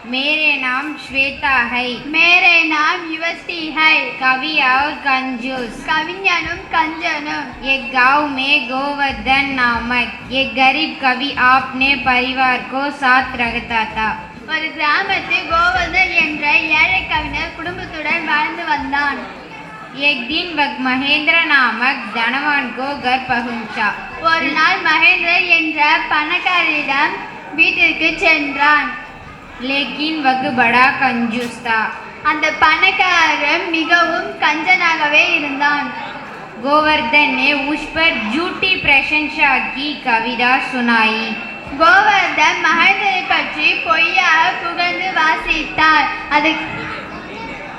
मेरे नाम श्वेता है। मेरे नाम युवती है। कवि और कंजूस। कविஞனும் कंजனும்। एक गांव में गोवर्धन नामक एक गरीब कवि अपने परिवार को साथ रखता था। ஒரு கிராமத்தில் கோவர்தன் என்ற ஏழை கவிஞர் குடும்பத்துடன் வாழ்ந்து வந்தான்। एक दिन वह महेंद्र नामक धनवान को घर पहुंचा। ஒரு நாள் மகேந்திரன் என்ற பணக்காரரிடம் வீட்டிற்கு சென்றான்। लेकिन वह बड़ा कंजूस था। அந்த பணக்காரன் மிகவும் கஞ்சனாகவே இருந்தான்। गोवर्धन ने उस पर झूठी प्रशंसा की कविता सुनाई। கோவர்தன் மகேந்திரனை பற்றி பொய்யாக புகழ்ந்து வாசித்தார்।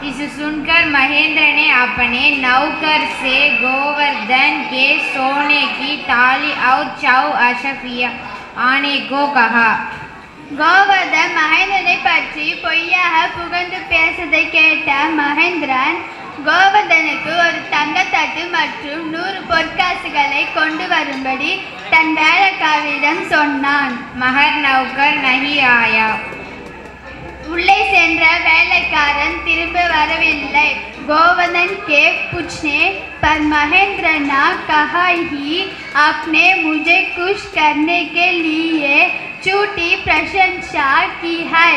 इसे सुनकर महेंद्र ने अपने नौकर से गोवर्धन के सोने की थाली और 4 अशफिया आने को कहा। கோவர்தன் மகேந்திரனை பற்றி பொய்யாக புகழ்ந்து பேசுவதை கேட்ட மகேந்திரன் கோவர்தனுக்கு ஒரு தங்கத்தட்டு மற்றும் 100 பொற்காசுகளை கொண்டு வரும்படி தன் வேலைக்காரரிடம் சொன்னான்। मगर नौकर नहीं आया। உள்ளே சென்ற வேலைக்காரன் திரும்ப வரவில்லை। गोवर्धन के पूछने पर महेंद्र ने कहा ही आपने मुझे खुश करने के लिए झूठी प्रशंसा की है,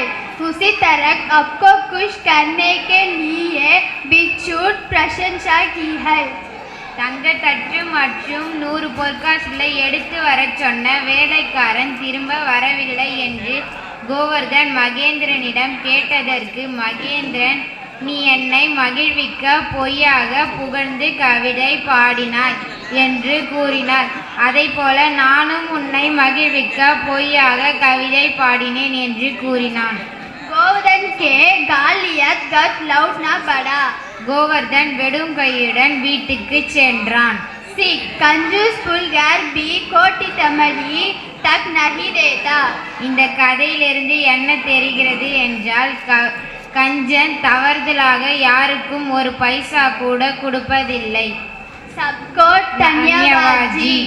उसी तरह आपको खुश करने के लिए भी झूठ प्रशंसा की है। தங்கத்தட்டு மற்றும் 100 பொற்காசுகளை எடுத்து வரச் சொன்ன வேலைக்காரன் திரும்ப வரவில்லை என்று கோவர்தன் மகேந்திரனிடம் கேட்டதற்கு மகேந்திரன், நீ என்னை மகிழ்விக்க பொய்யாக புகழ்ந்து கவிதை பாடினாய் என்று கூறினார்। அதை போல நானும் உன்னை மகிழ்விக்க பொய்யாக கவிதை பாடினேன் என்று கூறினான்। गोवर्धन के गालियत गत लौटना पड़ा। கோவர்தன் வெறும் கையுடன் வீட்டுக்கு சென்றான்। कंजूस पुलगर भी कोटी तमड़ी तक नहीं देता। இந்த கதையிலிருந்து என்ன தெரிகிறது என்றால் கஞ்சன் தவறுதலாக யாருக்கும் ஒரு பைசா கூட கொடுப்பதில்லை। सबको धन्यवाद जी।